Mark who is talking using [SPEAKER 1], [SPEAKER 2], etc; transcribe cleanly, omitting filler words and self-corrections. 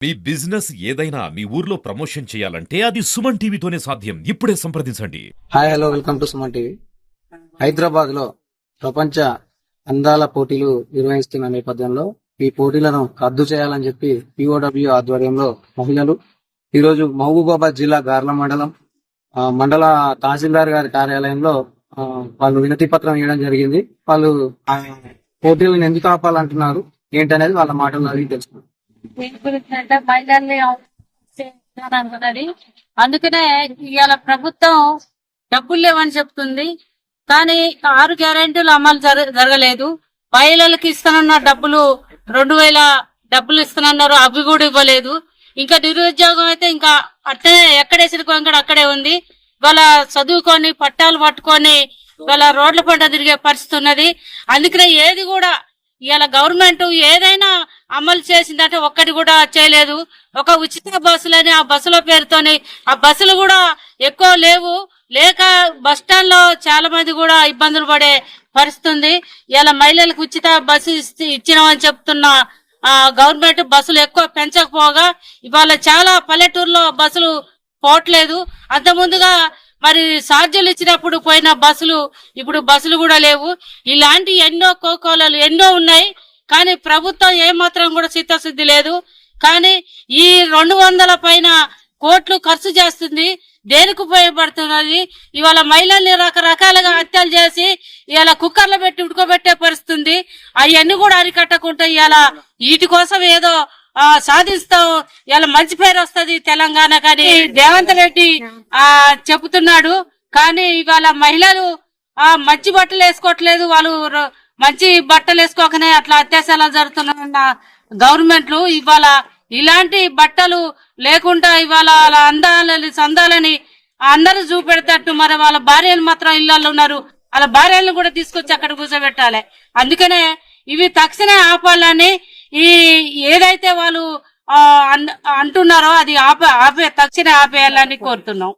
[SPEAKER 1] మీ business ఏదైనా మీ ఊర్లో promotion చేయాలంటే అది సుమన్ టీవీతోనే సాధ్యం. ఇప్పుడే సంప్రదించండి.
[SPEAKER 2] Hi hello welcome to Suman TV. Hyderabad లో ప్రపంచ అందాల పోటీలు నిర్వహిస్తున్న నేపథ్యంలో ఈ పోటీలను రద్దు చేయాలని చెప్పి పిఓడబ్ల్యూ ఆధ్వర్యంలో మహిళలు ఈరోజు మహబూబాబాద్ జిల్లా గార్ల మండల తహసీల్దార్ గారి కార్యాలయంలో వాళ్ళు వినతి పత్రం ఇవ్వడం జరిగింది. వాళ్ళు పోటీలను ఎందుకు ఆపాలంటున్నారు ఏంటనేది వాళ్ళ మాటల్లో అడిగి తెలుసుకున్నారు.
[SPEAKER 3] దీని గురించి అంటే మహిళల్ని అనుకున్నది. అందుకనే ఇవాళ ప్రభుత్వం డబ్బులు లేవని చెప్తుంది, కానీ 6 గ్యారెంటీలు అమలు జరగలేదు. మహిళలకు ఇస్తానన్న డబ్బులు 2000 డబ్బులు ఇస్తానన్నారు, అవి కూడా ఇవ్వలేదు. ఇంకా నిరుద్యోగం అయితే ఇంకా అట్టనే ఎక్కడేసిన కొంగడ అక్కడే ఉంది. వాళ్ళ చదువుకొని పట్టాలు పట్టుకొని వాళ్ళ రోడ్ల పంట తిరిగే పరిస్థితి ఉన్నది. అందుకనే ఏది కూడా ఇవాళ గవర్నమెంట్ ఏదైనా అమలు చేసిందంటే ఒక్కటి కూడా చేయలేదు. ఒక ఉచిత బస్సులని ఆ బస్సుల పేరుతోని ఆ బస్సులు కూడా ఎక్కువ లేక బస్ స్టాండ్ లో చాలా మంది కూడా ఇబ్బందులు పడే పరిస్థితి ఉంది. ఇలా మహిళలకు ఉచిత బస్సు ఇచ్చినామని చెప్తున్న గవర్నమెంట్ బస్సులు ఎక్కువ పెంచకపోగా ఇవాళ చాలా పల్లెటూరులో బస్సులు పోవట్లేదు. అంత ముందుగా మరి ఛార్జీలు ఇచ్చినప్పుడు పోయిన బస్సులు ఇప్పుడు బస్సులు కూడా లేవు. ఇలాంటి ఎన్నో కోకోలలు ఎన్నో ఉన్నాయి, కానీ ప్రభుత్వం ఏమాత్రం కూడా చిత్తశుద్ధి లేదు. కానీ ఈ 200 పైన కోట్లు ఖర్చు చేస్తుంది. దేనికి ఉపయోగపడుతున్నది? ఇవాళ మహిళల్ని రకరకాలుగా హత్యలు చేసి ఇవాళ కుక్కర్లో పెట్టి ఉడుకోబెట్టే పరిస్థితుంది. అవన్నీ కూడా అరికట్టకుండా ఇవాళ వీటి కోసం ఏదో సాధిస్తాం, ఇలా మంచి పేరు వస్తుంది తెలంగాణ కానీ రేవంత్ రెడ్డి చెబుతున్నాడు. కానీ ఇవాళ మహిళలు మంచి బట్టలు వేసుకోవట్లేదు. వాళ్ళు మంచి బట్టలు వేసుకోకనే అట్లా అత్యాచారాలు జరుగుతున్న గవర్నమెంట్లు ఇవాళ ఇలాంటి బట్టలు లేకుండా ఇవాళ సందాలని అందరూ చూపెడతట్టు మరి వాళ్ళ భార్యలు మాత్రం ఇళ్లలో ఉన్నారు, వాళ్ళ భార్యలను కూడా తీసుకొచ్చి అక్కడ కూర్చోబెట్టాలి. అందుకనే ఇవి తక్షణ ఆపాలని ఏదైతే వాళ్ళు అంటున్నారో అది తక్షణ ఆపేయాలని కోరుతున్నాం.